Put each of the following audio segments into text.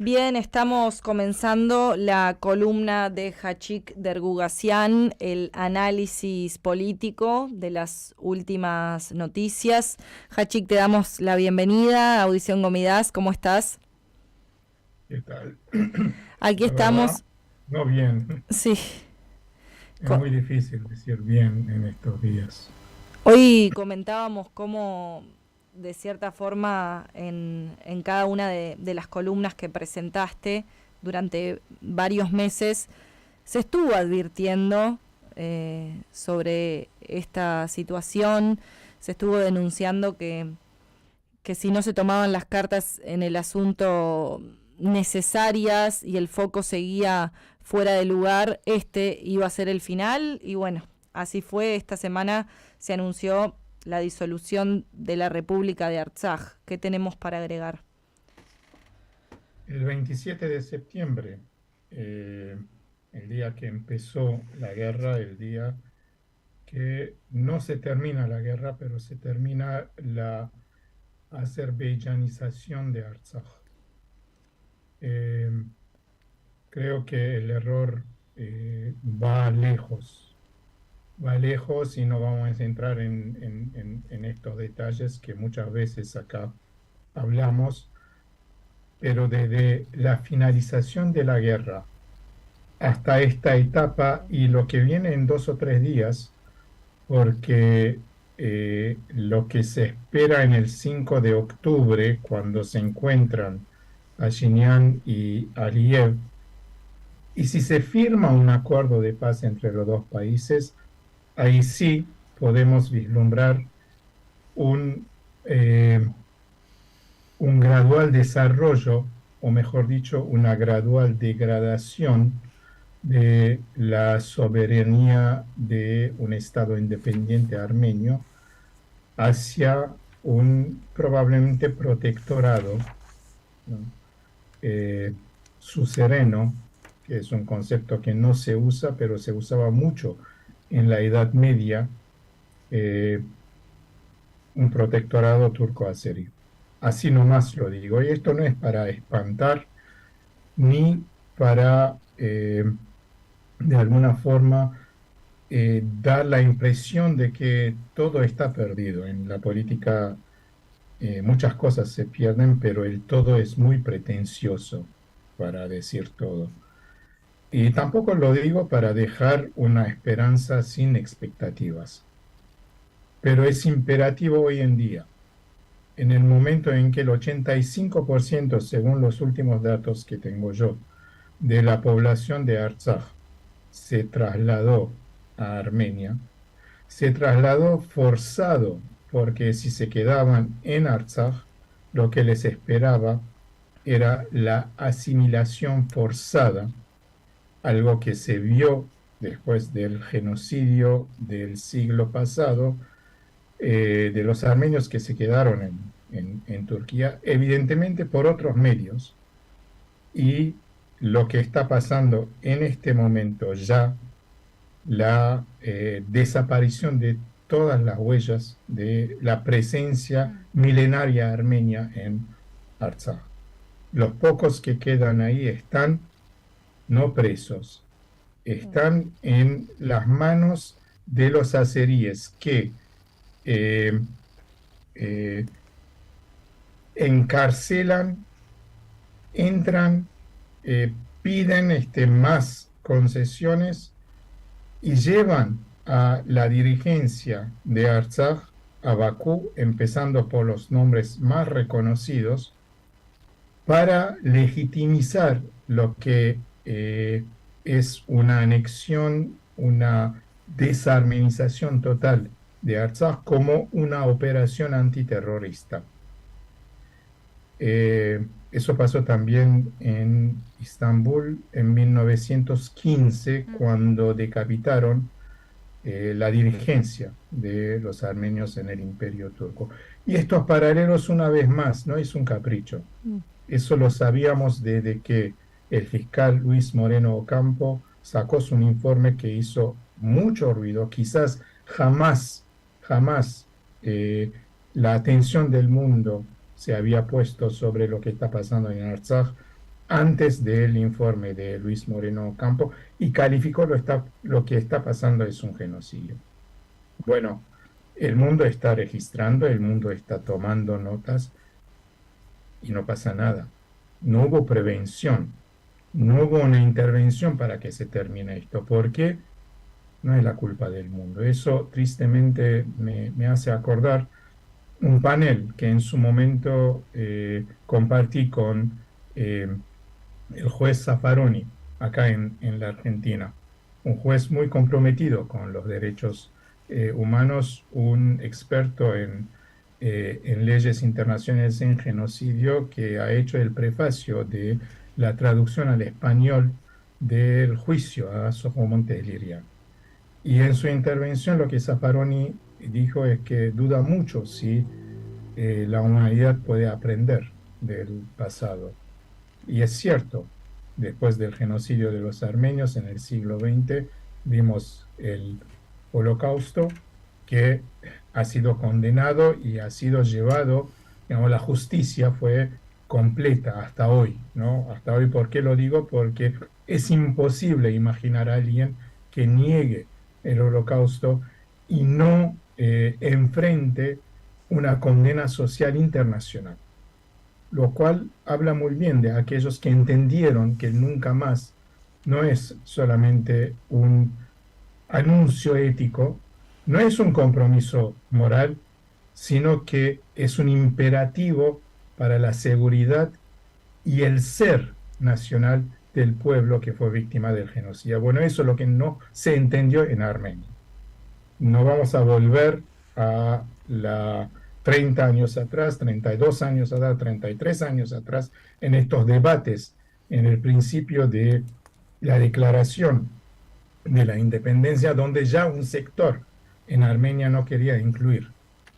Bien, estamos comenzando la columna de Hachik Dergugasyan, el análisis político de las últimas noticias. Hachik, te damos la bienvenida a Audición Gomidas. ¿Cómo estás? ¿Qué tal? Aquí La verdad, estamos. no bien. Sí. Es muy difícil decir bien en estos días. Hoy comentábamos cómo, de cierta forma, en cada una de las columnas que presentaste durante varios meses, se estuvo advirtiendo sobre esta situación, se estuvo denunciando que si no se tomaban las cartas en el asunto necesarias y el foco seguía fuera de lugar, este iba a ser el final. Y bueno, así fue. Esta semana se anunció la disolución de la República de Artsaj. ¿Qué tenemos para agregar? El 27 de septiembre, eh, el día que empezó la guerra, el día que no se termina la guerra, pero se termina la azerbaiyanización de Artsaj. Eh, Creo que el error va lejos y no vamos a entrar en estos detalles que muchas veces acá hablamos, pero desde la finalización de la guerra hasta esta etapa y lo que viene en 2 o 3 días, porque lo que se espera en el 5 de octubre, cuando se encuentran Pashinyan y Aliyev, y si se firma un acuerdo de paz entre los dos países, ahí sí podemos vislumbrar un, eh, un gradual desarrollo, o mejor dicho, una gradual degradación de la soberanía de un Estado independiente armenio hacia un probablemente protectorado, ¿no? eh, Suzereno, que es un concepto que no se usa, pero se usaba mucho en la Edad Media, eh, un protectorado turco-azerio. Así nomás lo digo. Y esto no es para espantar ni para, de alguna forma, dar la impresión de que todo está perdido. En la política muchas cosas se pierden, pero el todo es muy pretencioso para decir todo. Y tampoco lo digo para dejar una esperanza sin expectativas, pero es imperativo hoy en día, en el momento en que el 85%, según los últimos datos que tengo yo, de la población de Artsaj se trasladó a Armenia, se trasladó forzado, porque si se quedaban en Artsaj, lo que les esperaba era la asimilación forzada, algo que se vio después del genocidio del siglo pasado, de los armenios que se quedaron en Turquía, evidentemente por otros medios, y lo que está pasando en este momento ya, la desaparición de todas las huellas de la presencia milenaria armenia en Artsaj. Los pocos que quedan ahí están no presos, están en las manos de los azeríes que eh, eh, encarcelan, entran, piden más concesiones y llevan a la dirigencia de Artsaj a Bakú, empezando por los nombres más reconocidos, para legitimizar lo que es una anexión, una desarmenización total de Artsaj como una operación antiterrorista. Eso pasó también en Estambul en 1915, cuando decapitaron la dirigencia de los armenios en el Imperio Turco. Y estos paralelos, una vez más, no es un capricho. Eso lo sabíamos desde que el fiscal Luis Moreno Ocampo sacó su informe, que hizo mucho ruido. Quizás jamás eh, la atención del mundo se había puesto sobre lo que está pasando en Artsaj antes del informe de Luis Moreno Ocampo y calificó lo que está pasando es un genocidio. Bueno, el mundo está registrando, el mundo está tomando notas y no pasa nada. No hubo prevención, no hubo una intervención para que se termine esto, porque no es la culpa del mundo. Eso tristemente me hace acordar un panel que en su momento compartí con el juez Zaffaroni, acá en la Argentina, un juez muy comprometido con los derechos humanos, un experto en leyes internacionales en genocidio, que ha hecho el prefacio de la traducción al español del juicio a Sojomonte Lirian. Y en su intervención lo que Zaffaroni dijo es que duda mucho si la humanidad puede aprender del pasado. Y es cierto, después del genocidio de los armenios en el siglo XX, vimos el Holocausto que ha sido condenado y ha sido llevado, digamos, la justicia fue completa hasta hoy, ¿no? Hasta hoy, ¿por qué lo digo? Porque es imposible imaginar a alguien que niegue el Holocausto y no enfrente una condena social internacional, lo cual habla muy bien de aquellos que entendieron que nunca más no es solamente un anuncio ético, no es un compromiso moral, sino que es un imperativo para la seguridad y el ser nacional del pueblo que fue víctima del genocidio. Bueno, eso es lo que no se entendió en Armenia. No vamos a volver a la 30 años atrás, 32 años atrás, 33 años atrás, en estos debates, en el principio de la declaración de la independencia, donde ya un sector en Armenia no quería incluir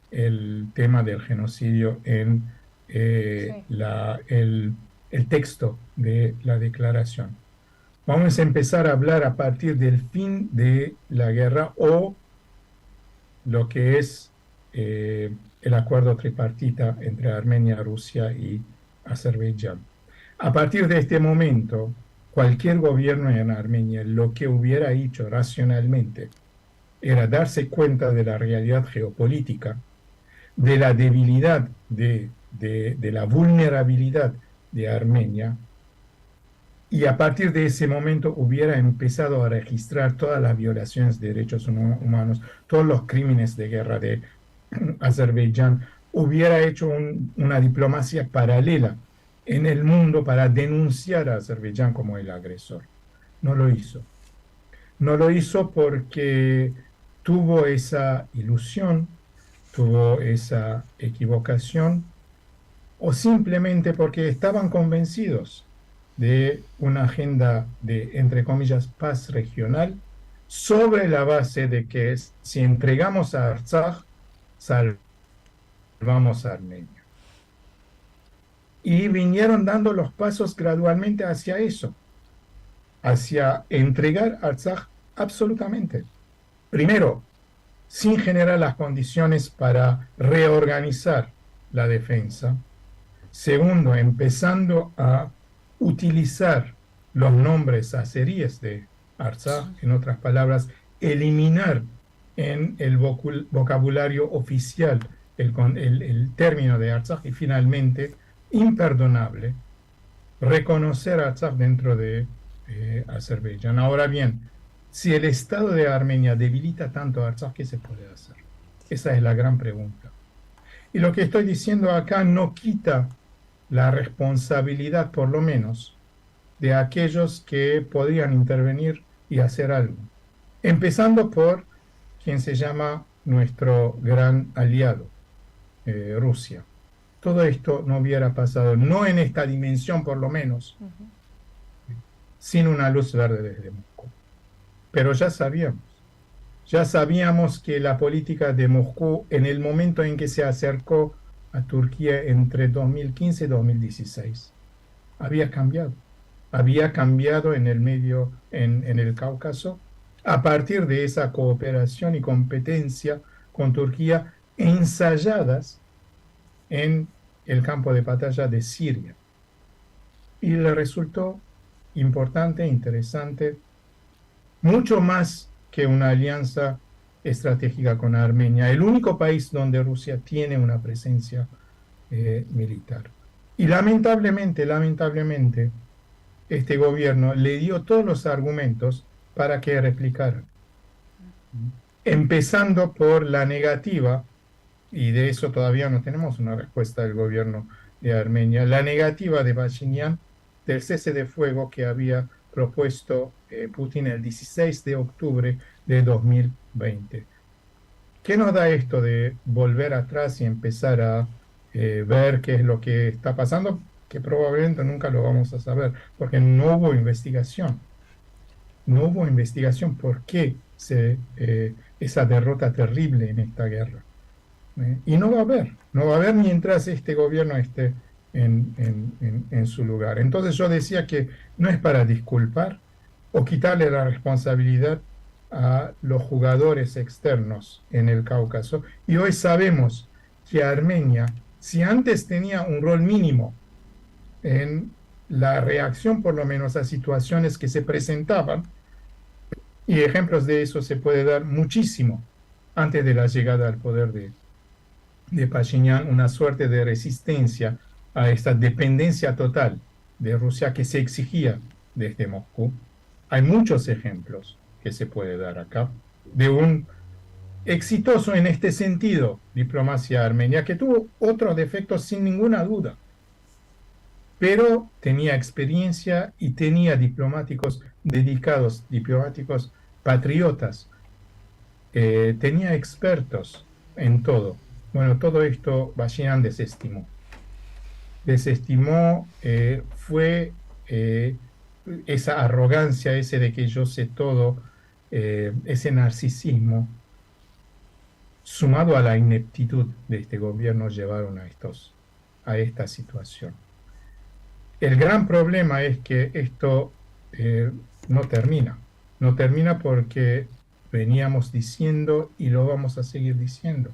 el tema del genocidio en el texto de la declaración. Vamos a empezar a hablar a partir del fin de la guerra o lo que es el acuerdo tripartita entre Armenia, Rusia y Azerbaiyán. A partir de este momento, cualquier gobierno en Armenia lo que hubiera hecho racionalmente era darse cuenta de la realidad geopolítica, de la debilidad, de la vulnerabilidad de Armenia, y a partir de ese momento hubiera empezado a registrar todas las violaciones de derechos humanos, todos los crímenes de guerra de Azerbaiyán, hubiera hecho una diplomacia paralela en el mundo para denunciar a Azerbaiyán como el agresor. No lo hizo. No lo hizo porque tuvo esa ilusión, tuvo esa equivocación, o simplemente porque estaban convencidos de una agenda de, entre comillas, paz regional, sobre la base de que si entregamos a Artsaj, salvamos a Armenia. Y vinieron dando los pasos gradualmente hacia eso, hacia entregar Artsaj absolutamente. Primero, sin generar las condiciones para reorganizar la defensa. Segundo, empezando a utilizar los nombres azeríes de Artsaj, en otras palabras, eliminar en el vocabulario oficial el término de Artsaj, y finalmente, imperdonable, reconocer a Artsaj dentro de Azerbaiyán. Ahora bien, si el Estado de Armenia debilita tanto a Artsaj, ¿qué se puede hacer? Esa es la gran pregunta. Y lo que estoy diciendo acá no quita la responsabilidad, por lo menos, de aquellos que podrían intervenir y hacer algo. Empezando por quien se llama nuestro gran aliado, Rusia. Todo esto no hubiera pasado, no en esta dimensión por lo menos, sin una luz verde desde Moscú. Pero ya sabíamos que la política de Moscú, en el momento en que se acercó a Turquía entre 2015 y 2016, había cambiado en el medio, en el Cáucaso, a partir de esa cooperación y competencia con Turquía ensayadas en el campo de batalla de Siria. y le resultó importante, interesante, mucho más que una alianza estratégica con Armenia, el único país donde Rusia tiene una presencia militar. Y lamentablemente, este gobierno le dio todos los argumentos para que replicara, empezando por la negativa, y de eso todavía no tenemos una respuesta del gobierno de Armenia, la negativa de Pashinyan del cese de fuego que había propuesto Putin el 16 de octubre de 2020. ¿Qué nos da esto de volver atrás y empezar a ver qué es lo que está pasando? Que probablemente nunca lo vamos a saber, porque no hubo investigación. No hubo investigación por qué esa derrota terrible en esta guerra. Y no va a haber mientras este gobierno esté en su lugar. Entonces yo decía que no es para disculpar o quitarle la responsabilidad a los jugadores externos en el Cáucaso. Y hoy sabemos que Armenia, si antes tenía un rol mínimo en la reacción por lo menos a situaciones que se presentaban, y ejemplos de eso se puede dar muchísimo antes de la llegada al poder de Pashinyan, una suerte de resistencia a esta dependencia total de Rusia que se exigía desde Moscú. Hay muchos ejemplos que se puede dar acá de un exitoso en este sentido diplomacia armenia que tuvo otros defectos sin ninguna duda, pero tenía experiencia y tenía diplomáticos dedicados, diplomáticos patriotas, tenía expertos en todo. Bueno, todo esto Pashinyan desestimó. Fue esa arrogancia, ese de que yo sé todo, ese narcisismo, sumado a la ineptitud de este gobierno, llevaron a esta situación. El gran problema es que esto no termina. No termina porque veníamos diciendo y lo vamos a seguir diciendo.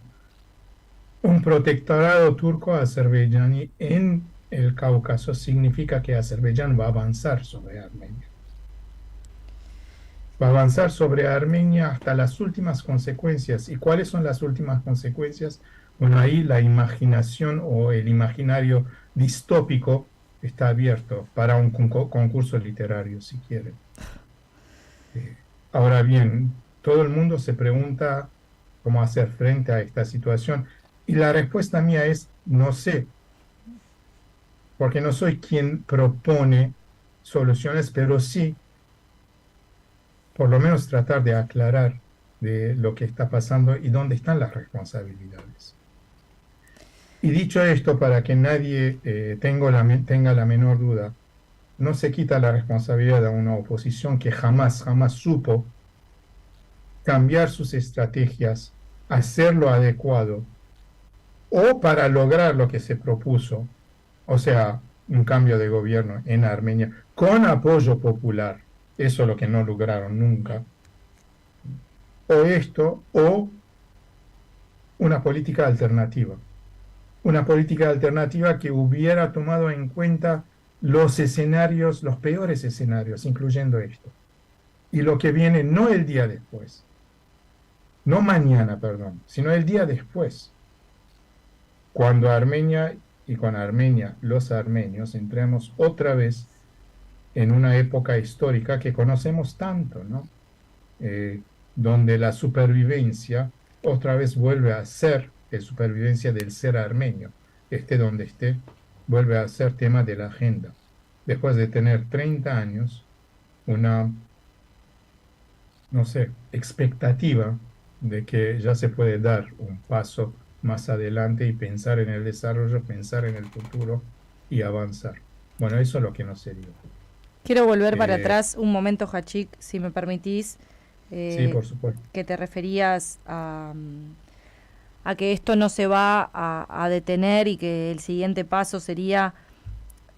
Un protectorado turco-azerbaiyaní en el Cáucaso significa que Azerbaiyán va a avanzar sobre Armenia. Va a avanzar sobre Armenia hasta las últimas consecuencias. ¿Y cuáles son las últimas consecuencias? Bueno, ahí la imaginación o el imaginario distópico está abierto para un concurso literario, si quieren. Ahora bien, todo el mundo se pregunta cómo hacer frente a esta situación. Y la respuesta mía es, no sé, porque no soy quien propone soluciones, pero sí, por lo menos tratar de aclarar de lo que está pasando y dónde están las responsabilidades. Y dicho esto, para que nadie tenga la menor duda, no se quita la responsabilidad a una oposición que jamás supo cambiar sus estrategias, hacer lo adecuado, o para lograr lo que se propuso, o sea, un cambio de gobierno en Armenia, con apoyo popular, eso es lo que no lograron nunca, o esto, o una política alternativa que hubiera tomado en cuenta los escenarios, los peores escenarios, incluyendo esto, y lo que viene no el día después, no mañana, perdón, sino el día después, cuando Armenia y con Armenia los armenios entremos otra vez en una época histórica que conocemos tanto, ¿no? Donde la supervivencia otra vez vuelve a ser la supervivencia del ser armenio, esté donde esté, vuelve a ser tema de la agenda. Después de tener 30 años, una, no sé, expectativa de que ya se puede dar un paso más adelante y pensar en el desarrollo, pensar en el futuro y avanzar. Bueno, eso es lo que no se dio. Quiero volver para atrás un momento, Hachik, si me permitís. Sí, por supuesto. Que te referías a que esto no se va a detener y que el siguiente paso sería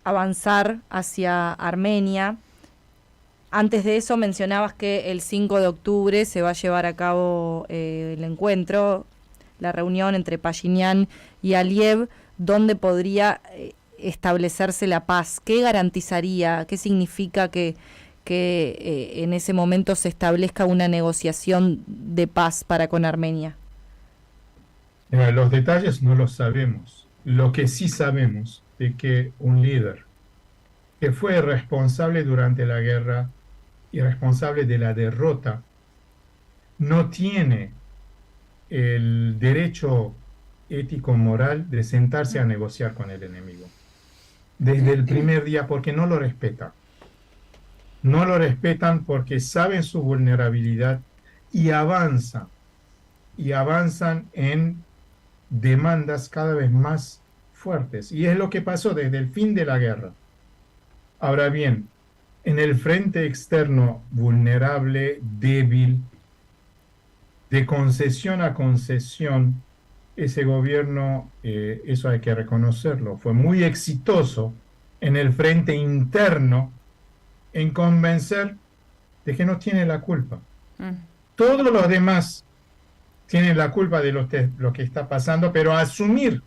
avanzar hacia Armenia. Antes de eso mencionabas que el 5 de octubre se va a llevar a cabo el encuentro, la reunión entre Pashinyan y Aliyev, donde podría establecerse la paz? ¿Qué garantizaría? ¿Qué significa que en ese momento se establezca una negociación de paz para con Armenia? Los detalles no los sabemos. Lo que sí sabemos es que un líder que fue responsable durante la guerra y responsable de la derrota no tiene el derecho ético-moral de sentarse a negociar con el enemigo. Desde el primer día, porque no lo respeta. No lo respetan porque saben su vulnerabilidad y avanzan en demandas cada vez más fuertes. Y es lo que pasó desde el fin de la guerra. Ahora bien, en el frente externo vulnerable, débil, de concesión a concesión, ese gobierno, eso hay que reconocerlo, fue muy exitoso en el frente interno en convencer de que no tiene la culpa. Todos los demás tienen la culpa de lo que está pasando, pero asumir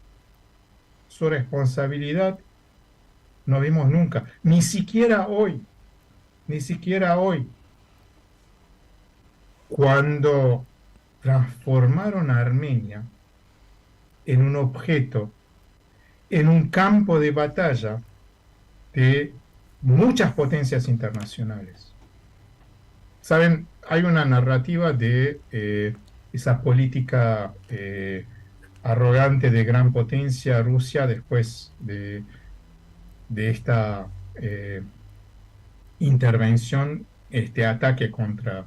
su responsabilidad no vimos nunca, ni siquiera hoy, cuando transformaron a Armenia en un objeto, en un campo de batalla de muchas potencias internacionales. Saben, hay una narrativa de esa política arrogante de gran potencia Rusia después de esta intervención, este ataque contra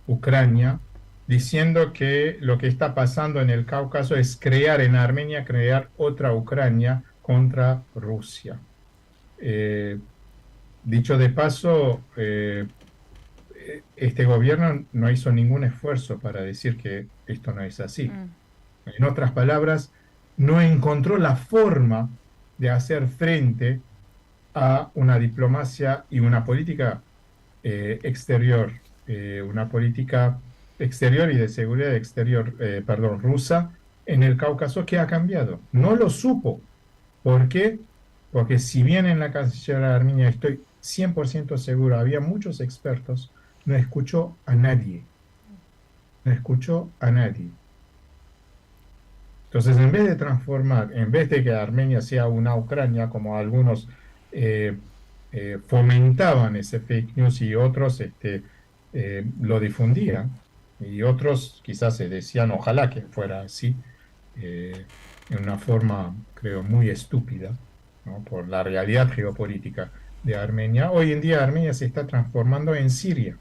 Ucrania, diciendo que lo que está pasando en el Cáucaso es crear en Armenia, crear otra Ucrania contra Rusia. Dicho de paso, este gobierno no hizo ningún esfuerzo para decir que esto no es así. En otras palabras, no encontró la forma de hacer frente a una diplomacia y una política exterior, una política exterior y de seguridad exterior, rusa en el Cáucaso, que ha cambiado. No lo supo. ¿Por qué? Porque si bien en la Cancillería de Armenia estoy 100% seguro, había muchos expertos, no escuchó a nadie. No escuchó a nadie. Entonces, en vez de transformar, en vez de que Armenia sea una Ucrania, como algunos fomentaban ese fake news y otros lo difundían, y otros quizás se decían, ojalá que fuera así, en una forma, creo, muy estúpida, ¿no? Por la realidad geopolítica de Armenia. Hoy en día Armenia se está transformando en Siria,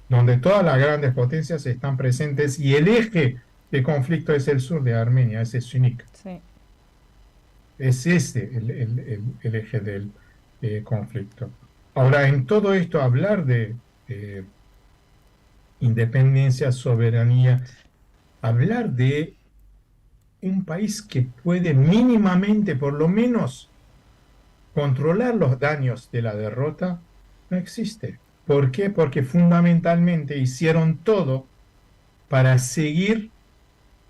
donde todas las grandes potencias están presentes y el eje de conflicto es el sur de Armenia, ese Sunik. Sí. Es ese el eje del conflicto. Ahora, en todo esto, hablar de independencia, soberanía, hablar de un país que puede mínimamente, por lo menos, controlar los daños de la derrota, no existe. ¿Por qué? Porque fundamentalmente hicieron todo para seguir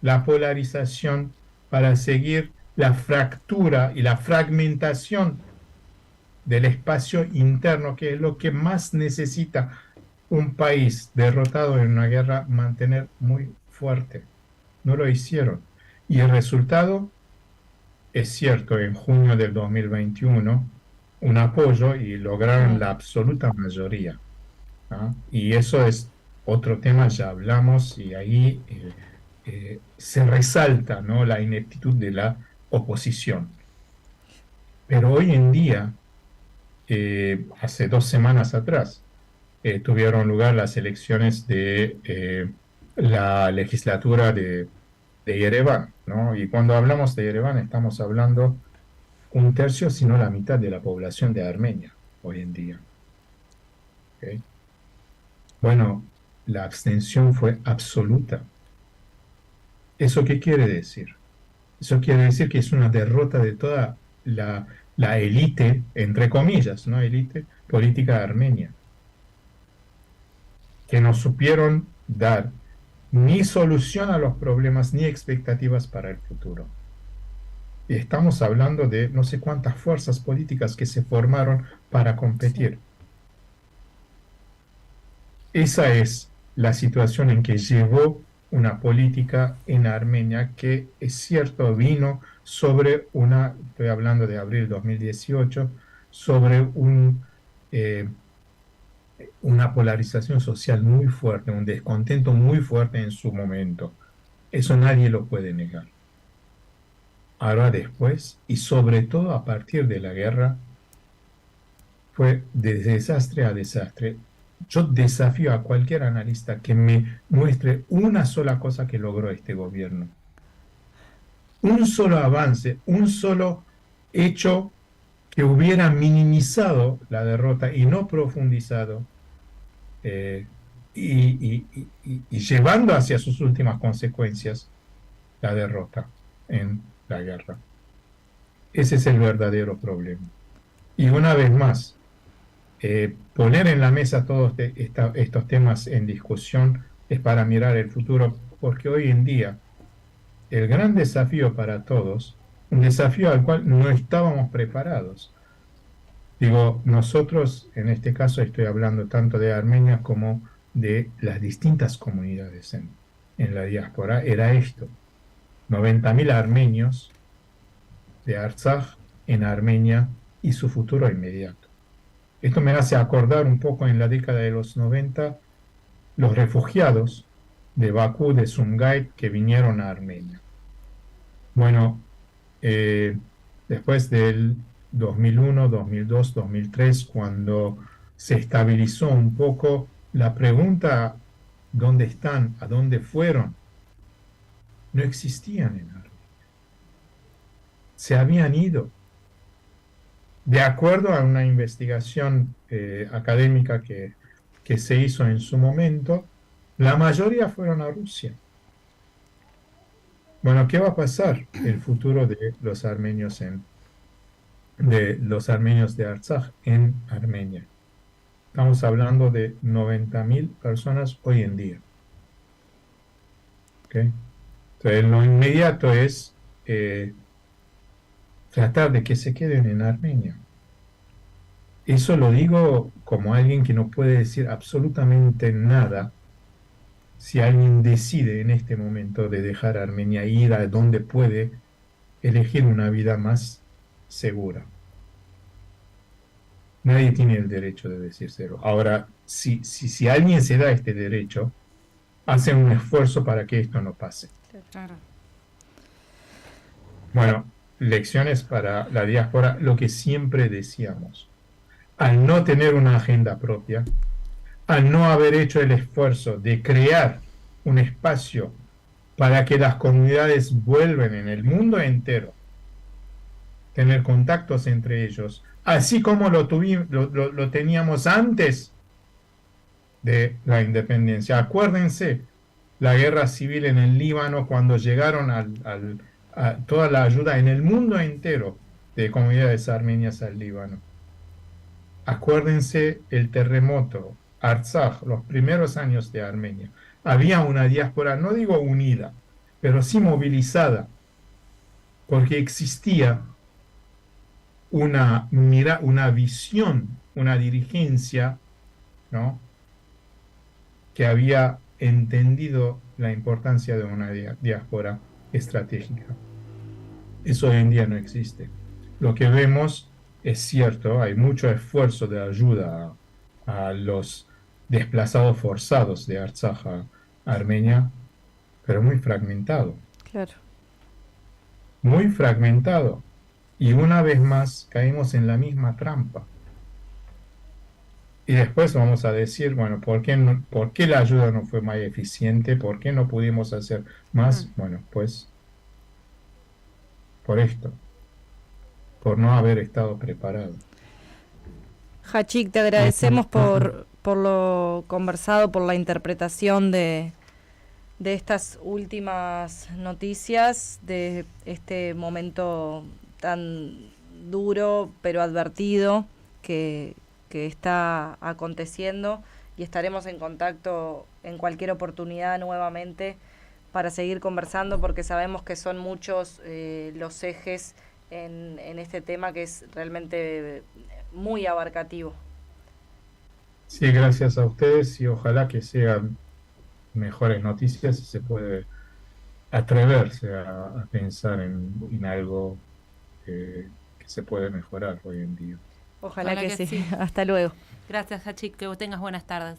la polarización, para seguir la fractura y la fragmentación del espacio interno, que es lo que más necesita un país derrotado en una guerra mantener muy fuerte. No lo hicieron. Y el resultado es cierto, en junio del 2021, un apoyo y lograron la absoluta mayoría, ¿no? Y eso es otro tema, ya hablamos, y ahí se resalta, ¿no?, la ineptitud de la oposición. Pero hoy en día, hace 2 semanas atrás, tuvieron lugar las elecciones de la legislatura de Ereván, ¿no? Y cuando hablamos de Ereván estamos hablando 1/3, si no la mitad de la población de Armenia hoy en día. ¿Okay? Bueno, la abstención fue absoluta. ¿Eso qué quiere decir? Eso quiere decir que es una derrota de toda la élite, entre comillas, ¿no? Élite política armenia, que no supieron dar ni solución a los problemas ni expectativas para el futuro. Y estamos hablando de no sé cuántas fuerzas políticas que se formaron para Sí. competir. Esa es la situación en que llevó una política en Armenia que, es cierto, vino sobre estoy hablando de abril 2018, sobre eh, una polarización social muy fuerte, un descontento muy fuerte en su momento. Eso nadie lo puede negar. Ahora después, y sobre todo a partir de la guerra, fue de desastre a desastre. Yo desafío a cualquier analista que me muestre una sola cosa que logró este gobierno, un solo avance, un solo hecho que hubiera minimizado la derrota y no profundizado, eh, y llevando hacia sus últimas consecuencias la derrota en la guerra. Ese es el verdadero problema. Y una vez más, poner en la mesa todos estos temas en discusión es para mirar el futuro, porque hoy en día el gran desafío para todos, un desafío al cual no estábamos preparados. Digo, nosotros, en este caso estoy hablando tanto de Armenia como de las distintas comunidades en la diáspora, era esto: 90.000 armenios de Artsaj en Armenia y su futuro inmediato. Esto me hace acordar un poco en la década de los 90 los refugiados de Bakú, de Sumgait, que vinieron a Armenia. Bueno, eh, después del 2001, 2002, 2003, cuando se estabilizó un poco, la pregunta ¿dónde están? ¿A dónde fueron? No existían en Armenia. Se habían ido. De acuerdo a una investigación académica que se hizo en su momento, la mayoría fueron a Rusia. Bueno, ¿qué va a pasar el futuro de los armenios de Artsaj en Armenia? Estamos hablando de 90.000 personas hoy en día. ¿Ok? Entonces, lo inmediato es tratar de que se queden en Armenia. Eso lo digo como alguien que no puede decir absolutamente nada si alguien decide en este momento de dejar Armenia e ir a donde puede elegir una vida más segura. Nadie tiene el derecho de decírselo. Ahora, si alguien se da este derecho, hace un esfuerzo para que esto no pase. Claro. Bueno, lecciones para la diáspora, lo que siempre decíamos: al no tener una agenda propia, al no haber hecho el esfuerzo de crear un espacio para que las comunidades vuelvan en el mundo entero, tener contactos entre ellos, así como lo teníamos antes de la independencia. Acuérdense la guerra civil en el Líbano, cuando llegaron a toda la ayuda en el mundo entero de comunidades armenias al Líbano. Acuérdense el terremoto, Artsaj, los primeros años de Armenia. Había una diáspora, no digo unida, pero sí movilizada, porque existía una visión, una dirigencia, ¿no?, que había entendido la importancia de una diáspora estratégica. Eso hoy en día no existe. Lo que vemos es cierto, hay mucho esfuerzo de ayuda a los desplazados forzados de Artsaj a Armenia, pero muy fragmentado, Claro. muy fragmentado. Y una vez más caímos en la misma trampa. Y después vamos a decir, bueno, ¿por qué la ayuda no fue más eficiente? ¿Por qué no pudimos hacer Mm. más? Bueno, pues por esto, por no haber estado preparado. Hachik, te Y agradecemos por lo conversado, por la interpretación de estas últimas noticias, de este momento tan duro pero advertido que está aconteciendo, y estaremos en contacto en cualquier oportunidad nuevamente para seguir conversando, porque sabemos que son muchos los ejes en este tema, que es realmente muy abarcativo. Sí, gracias a ustedes y ojalá que sean mejores noticias y se puede atreverse a pensar en algo que se puede mejorar hoy en día. Ojalá que sí. Hasta luego. Gracias, Hachik, que tengas buenas tardes.